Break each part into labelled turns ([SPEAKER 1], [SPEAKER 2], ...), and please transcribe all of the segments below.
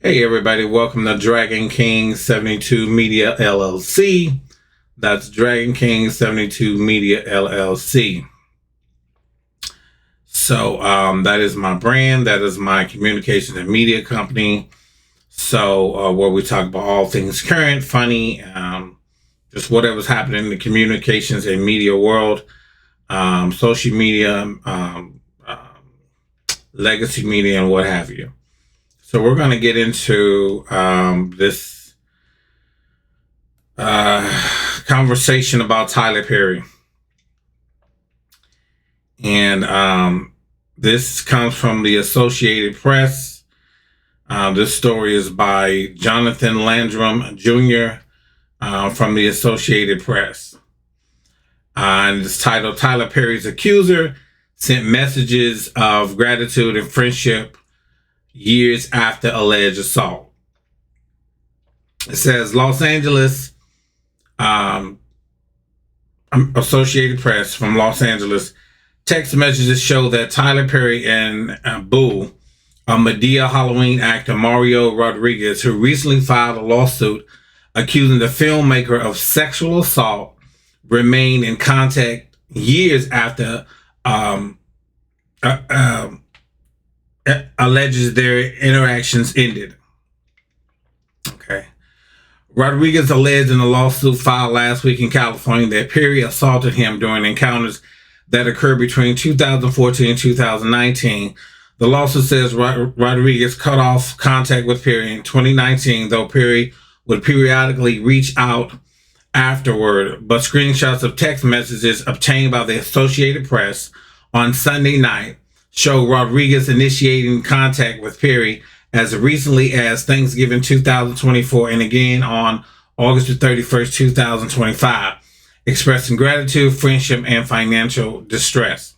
[SPEAKER 1] Hey everybody, welcome to Dragon King 72 Media LLC. That's Dragon King 72 Media LLC. So that is my brand. That is my communications and media company. So where we talk about all things current, funny, just whatever's happening in the communications and media world, social media, legacy media, and what have you. So we're going to get into this conversation about Tyler Perry. And this comes from the Associated Press. This story is by Jonathan Landrum Jr. From the Associated Press. And it's titled, Tyler Perry's accuser sent messages of gratitude and friendship years after alleged assault. It says Los Angeles, Associated Press from Los Angeles, text messages show that Tyler Perry and Boo, a Madea Halloween actor Mario Rodriguez, who recently filed a lawsuit accusing the filmmaker of sexual assault, remain in contact years after alleges their interactions ended. Okay. Rodriguez alleged in a lawsuit filed last week in California that Perry assaulted him during encounters that occurred between 2014 and 2019. The lawsuit says Rodriguez cut off contact with Perry in 2019, though Perry would periodically reach out afterward. But screenshots of text messages obtained by the Associated Press on Sunday night show Rodriguez initiating contact with Perry as recently as Thanksgiving 2024 and again on August 31st, 2025, expressing gratitude, friendship, and financial distress.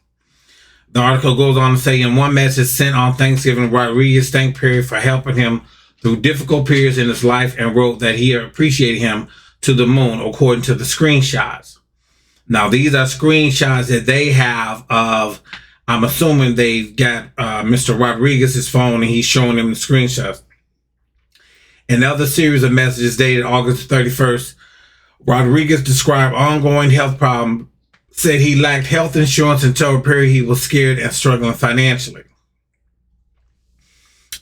[SPEAKER 1] The article goes on to say, in one message sent on Thanksgiving, Rodriguez thanked Perry for helping him through difficult periods in his life and wrote that he appreciated him to the moon, according to the screenshots. Now, these are screenshots that they have of, I'm assuming they've got Mr. Rodriguez's phone and he's showing them the screenshots. Another series of messages dated August 31st, Rodriguez described ongoing health problems, said he lacked health insurance and told Perry he was scared and struggling financially.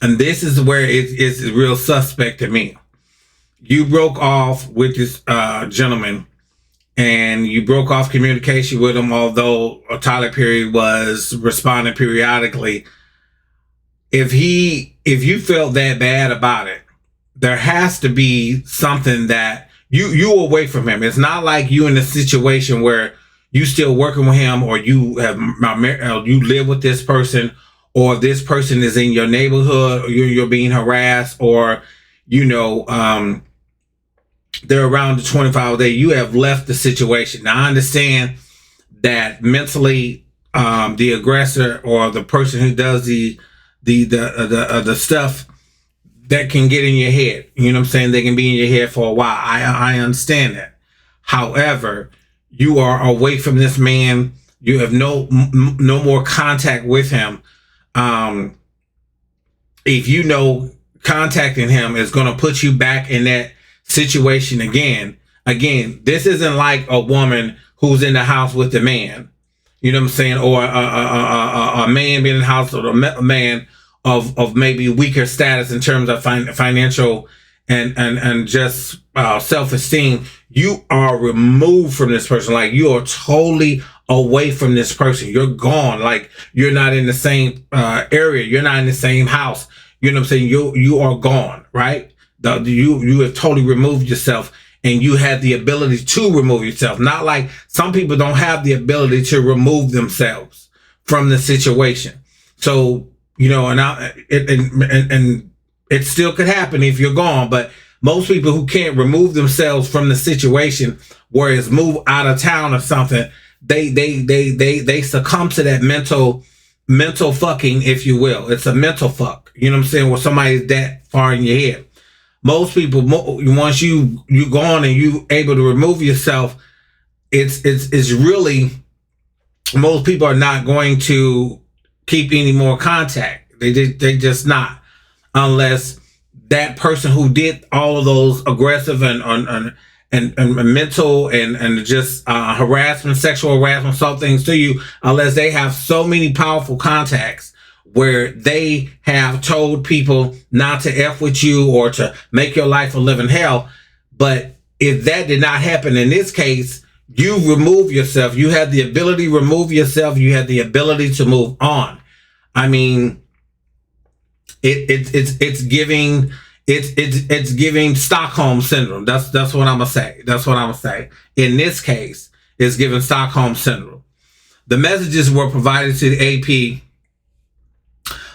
[SPEAKER 1] And this is where it's real suspect to me. You broke off with this gentleman, and you broke off communication with him, although Tyler Perry was responding periodically. If you felt that bad about it, there has to be something that you away from him. It's not like you in a situation where you still working with him, or you live with this person, or this person is in your neighborhood, or you're being harassed, or they're around the 25 day. You have left the situation. Now, I understand that mentally, the aggressor or the person who does the stuff, that can get in your head. You know what I'm saying? They can be in your head for a while. I understand that. However, you are away from this man. You have no more contact with him. If you know contacting him is going to put you back in that situation again, this isn't like a woman who's in the house with the man, you know what I'm saying, or a man being in the house with a man of maybe weaker status in terms of financial and just self-esteem. You are removed from this person. Like, you are totally away from this person. You're gone. Like, you're not in the same area. You're not in the same house. You know what I'm saying? You are gone, right? You have totally removed yourself, and you have the ability to remove yourself. Not like some people don't have the ability to remove themselves from the situation. So, and it still could happen if you're gone, but most people who can't remove themselves from the situation, whereas move out of town or something, they succumb to that mental fucking, if you will. It's a mental fuck. You know what I'm saying? Where somebody's that far in your head. Most people, once you gone and you able to remove yourself, it's really, most people are not going to keep any more contact. They just not, unless that person who did all of those aggressive and mental and just harassment, sexual harassment, sort things to you, unless they have so many powerful contacts where they have told people not to F with you or to make your life a living hell. But if that did not happen in this case, you remove yourself. You had the ability to remove yourself. You had the ability to move on. I mean, it's giving Stockholm syndrome. That's what I'm gonna say. That's what I'm gonna say. In this case, it's giving Stockholm syndrome. The messages were provided to the AP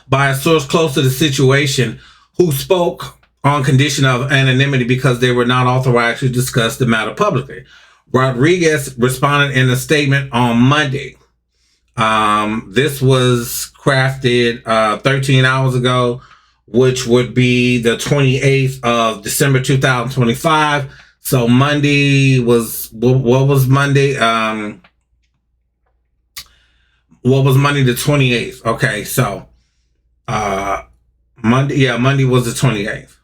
[SPEAKER 1] by a source close to the situation who spoke on condition of anonymity because they were not authorized to discuss the matter publicly. Rodriguez responded in a statement on Monday. This was crafted 13 hours ago, which would be the 28th of December 2025. So Monday was, what was Monday? What was Monday the 28th? Okay, so Monday was the 28th.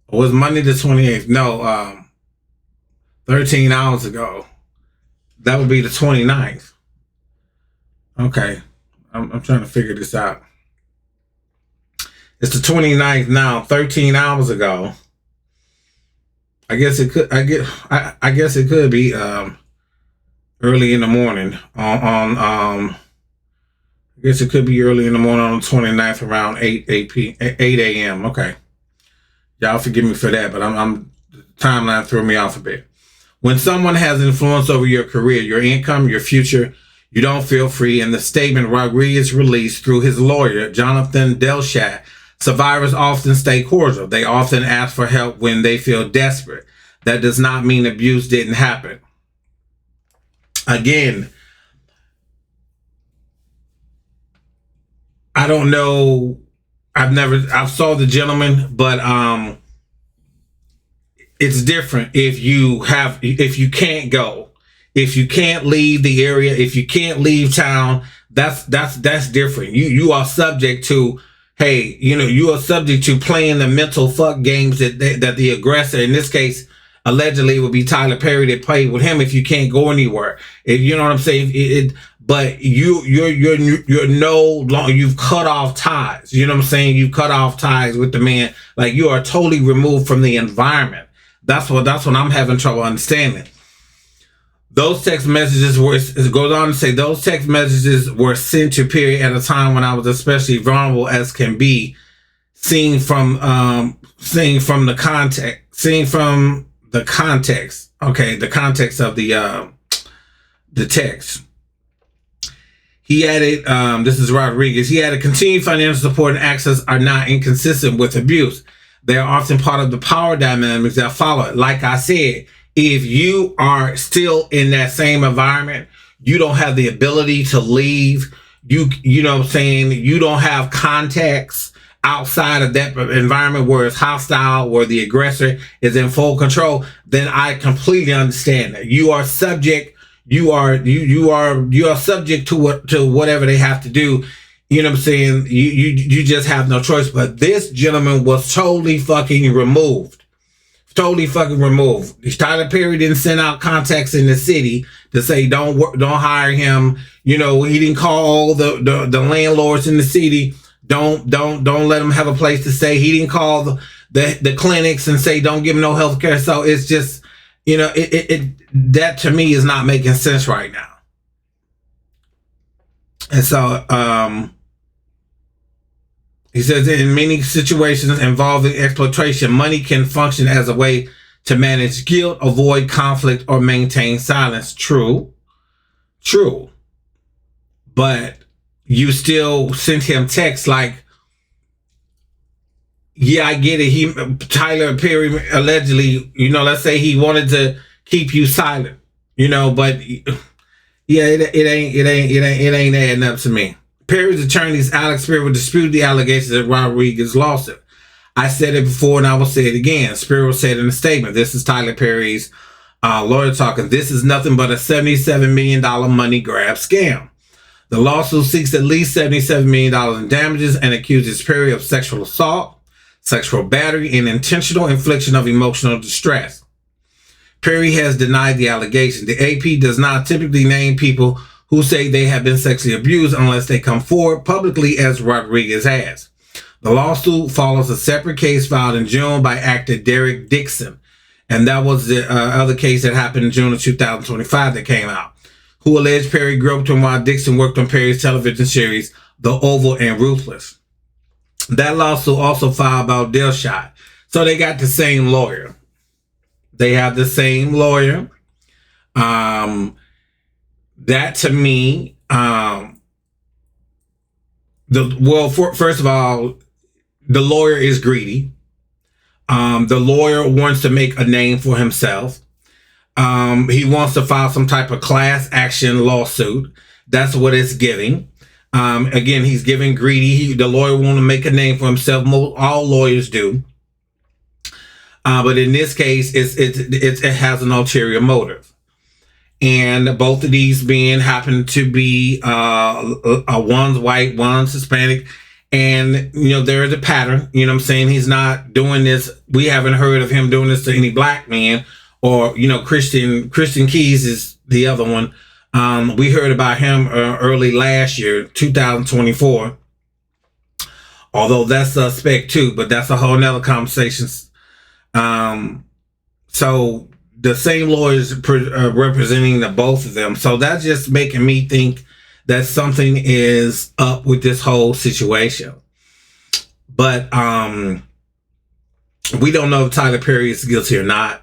[SPEAKER 1] Was Monday the 28th? No, 13 hours ago. That would be the 29th. Okay, I'm trying to figure this out. It's the 29th now, 13 hours ago. I guess it could, I guess it could be early in the morning I guess it could be early in the morning on the 29th around 8 a.m. Okay. Y'all forgive me for that, but I'm timeline threw me off a bit. When someone has influence over your career, your income, your future, you don't feel free. In the statement Rodriguez released through his lawyer, Jonathan Deitch, survivors often stay cordial. They often ask for help when they feel desperate. That does not mean abuse didn't happen. Again, I don't know. I've saw the gentleman, but it's different if you can't go, if you can't leave the area, if you can't leave town. That's different. You are subject to, hey, you are subject to playing the mental fuck games that the aggressor, in this case, allegedly would be Tyler Perry, that played with him. If you can't go anywhere, if you know what I'm saying, but you're no longer, you've cut off ties. You know what I'm saying? You cut off ties with the man. Like, you are totally removed from the environment. That's what I'm having trouble understanding. Those text messages were, it goes on to say, those text messages were sent to Perry at a time when I was especially vulnerable as can be, seen from the context. Okay, the context of the text. He added, this is Rodriguez, he added, continued financial support and access are not inconsistent with abuse. They are often part of the power dynamics that follow it. Like I said, if you are still in that same environment, you don't have the ability to leave. You know what I'm saying? You don't have contacts outside of that environment where it's hostile, where the aggressor is in full control. Then I completely understand that you are subject. You are subject to whatever they have to do. You know what I'm saying? You just have no choice. But this gentleman was totally fucking removed. Totally fucking removed. Tyler Perry didn't send out contacts in the city to say don't hire him. You know, he didn't call the landlords in the city. Don't let him have a place to stay. He didn't call the clinics and say don't give him no health care. So it's just, that to me is not making sense right now. And so he says, in many situations involving exploitation, money can function as a way to manage guilt, avoid conflict, or maintain silence. True. But you still sent him texts like, yeah, I get it. Tyler Perry allegedly, let's say he wanted to keep you silent, but yeah, it ain't adding up to me. Perry's attorneys, Alex Spear, will dispute the allegations of Rodriguez's lawsuit. I said it before and I will say it again. Spear said in a statement, this is Tyler Perry's lawyer talking, this is nothing but a $77 million money grab scam. The lawsuit seeks at least $77 million in damages and accuses Perry of sexual assault, sexual battery, and intentional infliction of emotional distress. Perry has denied the allegation. The AP does not typically name people who say they have been sexually abused unless they come forward publicly, as Rodriguez has. The lawsuit follows a separate case filed in June by actor Derek Dixon, and that was the other case that happened in June of 2025 that came out, who alleged Perry groped him while Dixon worked on Perry's television series The Oval and Ruthless. That lawsuit also filed about Deitch. So they got the same lawyer. They have the same lawyer. That to me, first of all, the lawyer is greedy. The lawyer wants to make a name for himself. He wants to file some type of class action lawsuit. That's what it's giving. Again, he's giving greedy. The lawyer want to make a name for himself. All lawyers do. But in this case, it has an ulterior motive. And both of these men happen to be one's white, one's Hispanic. And, there is a pattern. You know what I'm saying? He's not doing this. We haven't heard of him doing this to any black man. Or, Christian Keys is the other one. We heard about him early last year, 2024. Although that's suspect too, but that's a whole nother conversation. So the same lawyers representing the both of them. So that's just making me think that something is up with this whole situation. But we don't know if Tyler Perry is guilty or not.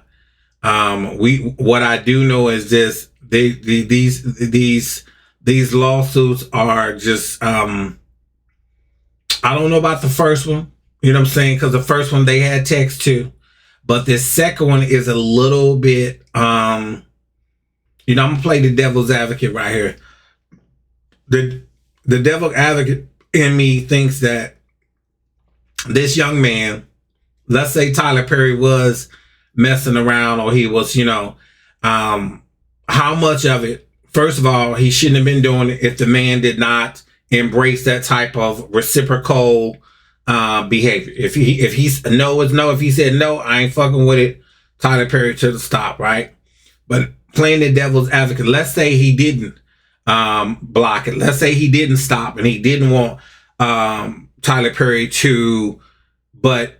[SPEAKER 1] What I do know is this: these lawsuits are just I don't know about the first one. You know what I'm saying? Because the first one they had text too. But this second one is a little bit, I'm going to play the devil's advocate right here. The devil's advocate in me thinks that this young man, let's say Tyler Perry was messing around, or he was, how much of it, first of all, he shouldn't have been doing it if the man did not embrace that type of reciprocal behavior. If he's no is no, if he said no, I ain't fucking with it, Tyler Perry should have stopped, right? But playing the devil's advocate, let's say he didn't block it. Let's say he didn't stop and he didn't want Tyler Perry to, but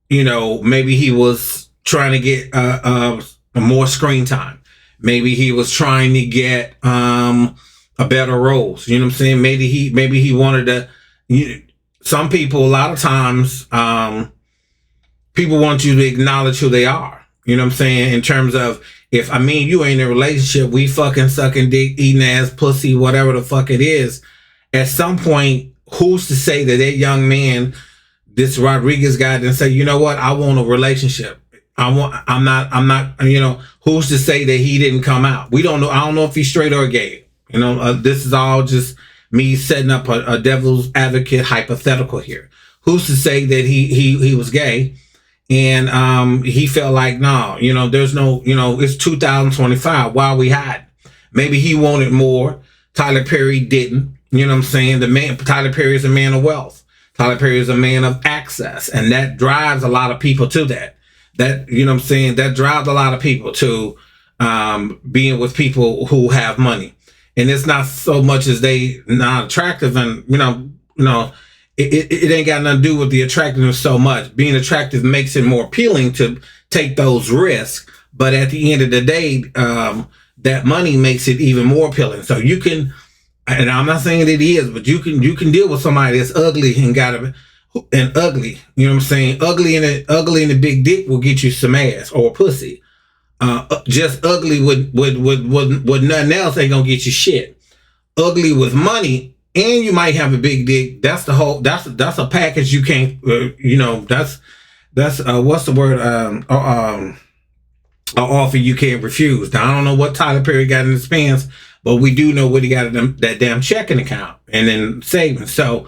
[SPEAKER 1] maybe he was trying to get more screen time. Maybe he was trying to get a better roles. You know what I'm saying? Maybe he wanted to. Some people, a lot of times, people want you to acknowledge who they are. You know what I'm saying? In terms of, if you ain't in a relationship, we fucking sucking dick, eating ass, pussy, whatever the fuck it is. At some point, who's to say that young man, this Rodriguez guy, didn't say, you know what, I want a relationship. I'm not, who's to say that he didn't come out? We don't know. I don't know if he's straight or gay. This is all just me setting up a devil's advocate hypothetical here. Who's to say that he was gay and he felt like, no, there's no, it's 2025. Why are we hiding? Maybe he wanted more. Tyler Perry didn't. You know what I'm saying? Tyler Perry is a man of wealth. Tyler Perry is a man of access, and that drives a lot of people to that. That, you know what I'm saying? That drives a lot of people to being with people who have money. And it's not so much as they not attractive, and it ain't got nothing to do with the attractiveness so much. Being attractive makes it more appealing to take those risks, but at the end of the day, that money makes it even more appealing. So you can, and I'm not saying that it is, but you can deal with somebody that's ugly and ugly. You know what I'm saying? Ugly and a big dick will get you some ass or pussy. Just ugly with nothing else ain't gonna get you shit. Ugly with money, and you might have a big dick. That's a package you can't. That's what's the word? An offer you can't refuse. Now I don't know what Tyler Perry got in his pants, but we do know what he got in that damn checking account and then savings. So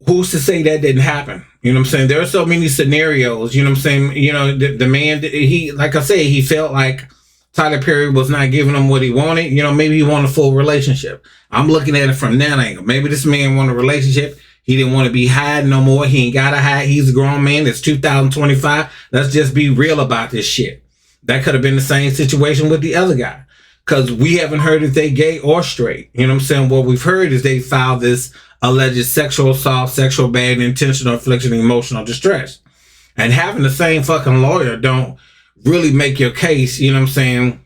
[SPEAKER 1] who's to say that didn't happen? You know what I'm saying? There are so many scenarios, you know what I'm saying? The man, he, like I say, he felt like Tyler Perry was not giving him what he wanted. Maybe he wanted a full relationship. I'm looking at it from that angle. Maybe this man wanted a relationship. He didn't want to be hiding no more. He ain't gotta hide. He's a grown man. It's 2025. Let's just be real about this shit. That could have been the same situation with the other guy. Because we haven't heard if they gay or straight. You know what I'm saying? What we've heard is they filed this alleged sexual assault, sexual bad, intentional infliction of emotional distress. And having the same fucking lawyer don't really make your case, you know what I'm saying?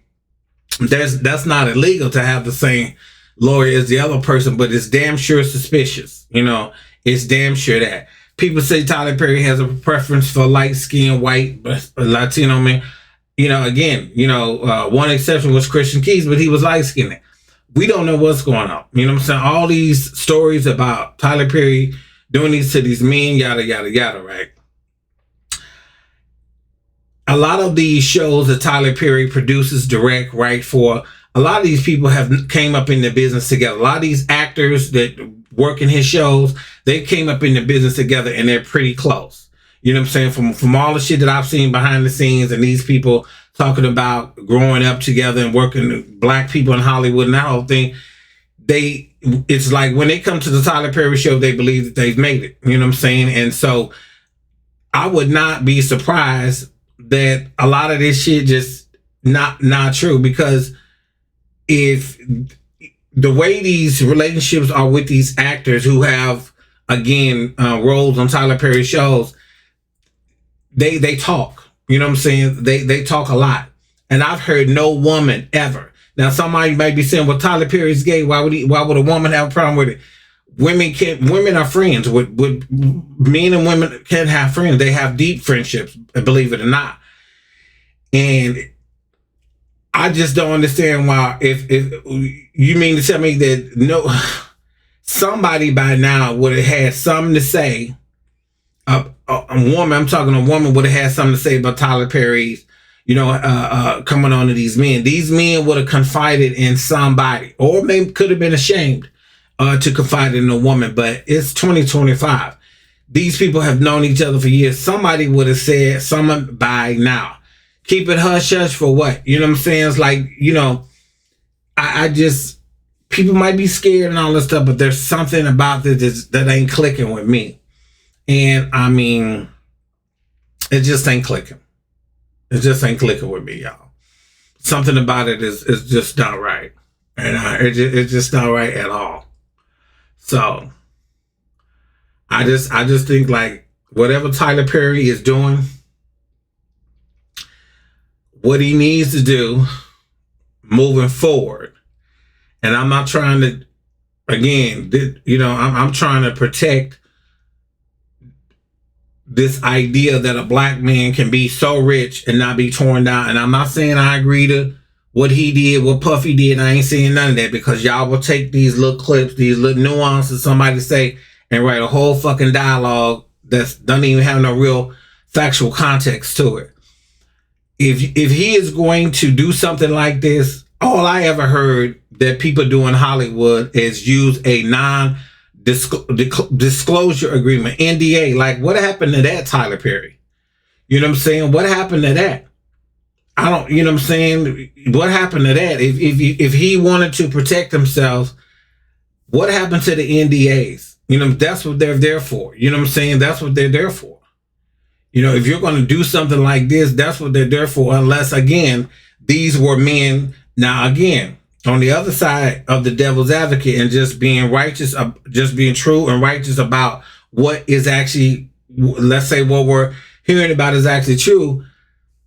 [SPEAKER 1] That's not illegal to have the same lawyer as the other person, but it's damn sure suspicious. You know, it's damn sure that. People say Tyler Perry has a preference for light-skinned, white, Latino men. You know, again, one exception was Christian Keys, but he was light-skinned. We don't know what's going on. You know what I'm saying? All these stories about Tyler Perry doing these to these men, yada, yada, yada, right? A lot of these shows that Tyler Perry produces, direct, right, for, a lot of these people have came up in the business together. A lot of these actors that work in his shows, they came up in the business together and they're pretty close. You know what I'm saying? From all the shit that I've seen behind the scenes and these people talking about growing up together and working, black people in Hollywood and that whole thing, it's like when they come to the Tyler Perry show, they believe that they've made it. You know what I'm saying? And so I would not be surprised that a lot of this shit just not true, because if the way these relationships are with these actors who have, again, roles on Tyler Perry shows, they talk, you know what I'm saying? They talk a lot. And I've heard no woman ever. Now, somebody might be saying, well, Tyler Perry's gay. Why would a woman have a problem with it? Women are friends with men, and women can have friends. They have deep friendships, believe it or not. And I just don't understand why, if you mean to tell me that somebody by now would have had something to say. A woman, I'm talking a woman, would have had something to say about Tyler Perry's, coming on to these men. These men would have confided in somebody, or maybe could have been ashamed to confide in a woman. But it's 2025. These people have known each other for years. Somebody would have said something by now. Keep it hush hush for what? You know what I'm saying? It's like, I just, people might be scared and all this stuff, but there's something about this that ain't clicking with me. And I mean, it just ain't clicking. It just ain't clicking with me, y'all. Something about it is just not right. And it's just not right at all. So I just think, like, whatever Tyler Perry is doing, what he needs to do moving forward. And I'm not trying to, again, I'm trying to protect this idea that a black man can be so rich and not be torn down. And I'm not saying I agree to what he did, what Puffy did. I ain't saying none of that, because y'all will take these little clips, these little nuances somebody say, and write a whole fucking dialogue that doesn't even have no real factual context to it. If he is going to do something like this, all I ever heard that people do in Hollywood is use a non-disclosure agreement, NDA. Like, what happened to that, Tyler Perry? You know what I'm saying? What happened to that? I don't, you know what I'm saying? What happened to that? If he wanted to protect himself, what happened to the NDAs? That's what they're there for. You know what I'm saying? That's what they're there for. If you're going to do something like this, that's what they're there for. Unless, again, these were men. Now, again, on the other side of the devil's advocate and just being righteous, just being true and righteous about what is actually, let's say what we're hearing about is actually true.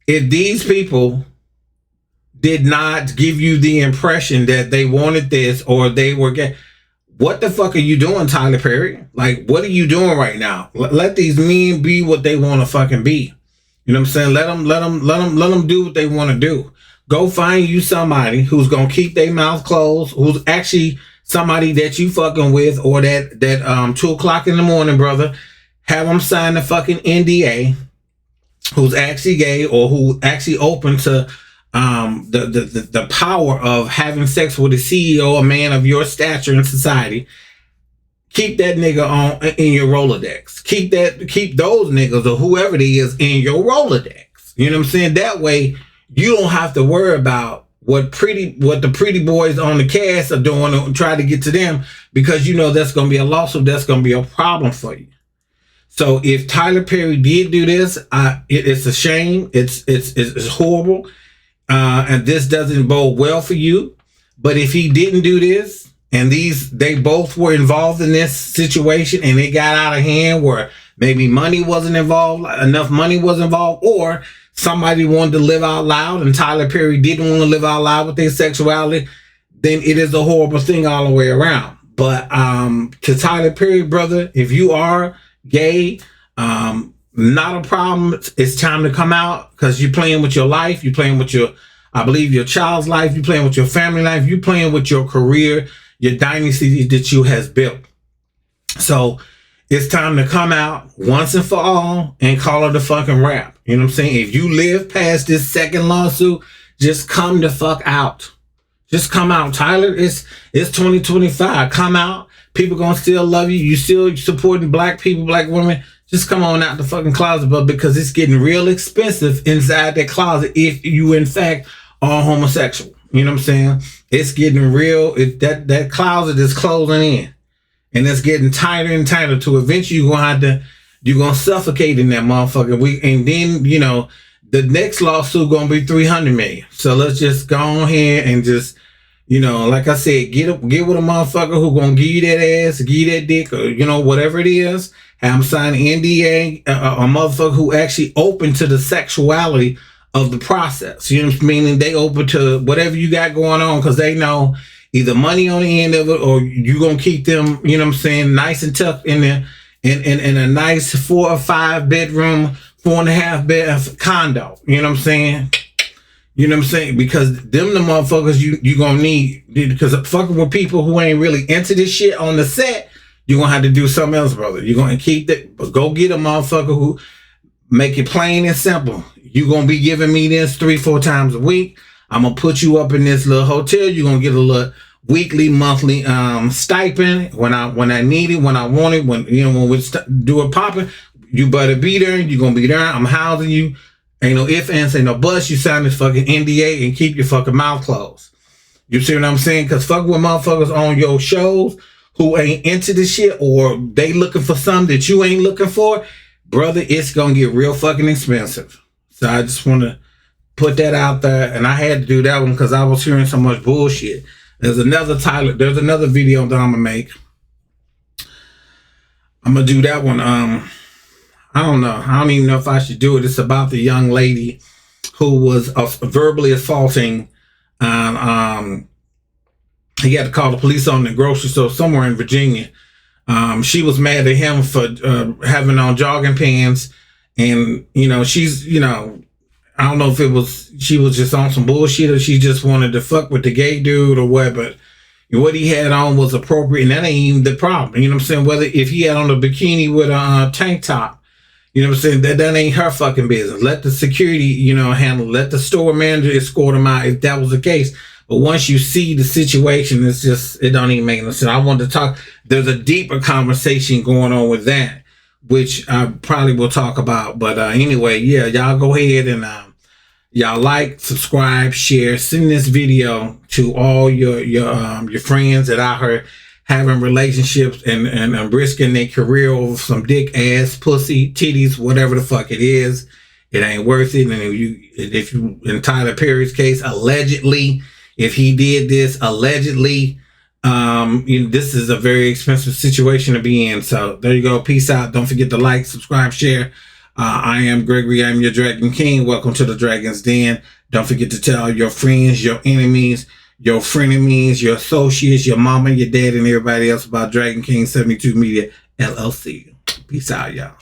[SPEAKER 1] If these people did not give you the impression that they wanted this or they were getting, what the fuck are you doing, Tyler Perry? Like, what are you doing right now? Let these men be what they want to fucking be. You know what I'm saying? Let them do what they want to do. Go find you somebody who's going to keep their mouth closed, who's actually somebody that you fucking with, or that 2:00 in the morning, brother, have them sign the fucking NDA, who's actually gay or who actually open to the power of having sex with a CEO, a man of your stature in society. Keep that nigga on in your Rolodex. Keep those niggas or whoever it is in your Rolodex. You know what I'm saying? That way you don't have to worry about what the pretty boys on the cast are doing to try to get to them, because you know that's going to be a lawsuit. That's going to be a problem for you. So if Tyler Perry did do this, it's a shame. It's horrible, and this doesn't bode well for you. But if he didn't do this, and they both were involved in this situation, and it got out of hand where maybe money wasn't involved, enough money was involved, or somebody wanted to live out loud, and Tyler Perry didn't want to live out loud with their sexuality, then it is a horrible thing all the way around. But to Tyler Perry, brother, if you are gay, not a problem. It's time to come out, because you're playing with your life. You're playing with I believe your child's life. You're playing with your family life. You're playing with your career, your dynasty that you has built. So it's time to come out once and for all and call it a fucking wrap. You know what I'm saying? If you live past this second lawsuit, just come the fuck out. Just come out. Tyler, it's 2025. Come out. People gonna still love you. You still supporting black people, black women. Just come on out the fucking closet, but because it's getting real expensive inside that closet if you in fact are homosexual. You know what I'm saying? It's getting real. That closet is closing in. And it's getting tighter and tighter to eventually you're gonna suffocate in that motherfucker. And then, you know, the next lawsuit gonna be $300 million. So let's just go on here and just, you know, like I said, get with a motherfucker who gonna give you that ass, give you that dick, or, you know, whatever it is. Have them sign an NDA, a motherfucker who actually open to the sexuality of the process. You know what I mean? Meaning they open to whatever you got going on, because they know either money on the end of it, or you gonna keep them, you know what I'm saying, nice and tough in there, in a nice 4 or 5 bedroom, 4.5 bed condo. You know what I'm saying? You know what I'm saying? Because them the motherfuckers you gonna need, because fucking with people who ain't really into this shit on the set, you're gonna have to do something else, brother. You're gonna keep that, but go get a motherfucker who make it plain and simple. You're gonna be giving me this 3-4 times a week. I'm gonna put you up in this little hotel. You're gonna get a little weekly, monthly stipend when I need it, when I want it, when you know when we do it popping. You better be there. You're gonna be there. I'm housing you. Ain't no ifs, ands, ain't no buts. You sign this fucking NDA and keep your fucking mouth closed. You see what I'm saying? Because fuck with motherfuckers on your shows who ain't into this shit, or they looking for something that you ain't looking for, brother, it's gonna get real fucking expensive. So I just want to put that out there, and I had to do that one because I was hearing so much bullshit. There's another video that I'm gonna make. I'm gonna do that one. I don't know. I don't even know if I should do it. It's about the young lady who was verbally assaulting. He had to call the police on the grocery store somewhere in Virginia. She was mad at him for having on jogging pants, and you know she's, you know, I don't know if she was just on some bullshit, or she just wanted to fuck with the gay dude or what, but what he had on was appropriate, and that ain't even the problem. You know what I'm saying? Whether if he had on a bikini with a tank top, you know what I'm saying, that ain't her fucking business. Let the security, you know, handle it. Let the store manager escort him out if that was the case. But once you see the situation, it's just, it don't even make no sense. I wanted to talk, there's a deeper conversation going on with that, which I probably will talk about. But anyway, yeah, y'all go ahead and y'all like, subscribe, share, send this video to all your friends that out here having relationships and risking their career over some dick, ass, pussy, titties, whatever the fuck it is. It ain't worth it. And if you in Tyler Perry's case, allegedly, if he did this, allegedly, this is a very expensive situation to be in. So there you go. Peace out. Don't forget to like, subscribe, share. I am Gregory. I'm your Dragon King. Welcome to the Dragon's Den. Don't forget to tell your friends, your enemies, your frenemies, your associates, your mama, your dad, and everybody else about Dragon King 72 Media, LLC. Peace out, y'all.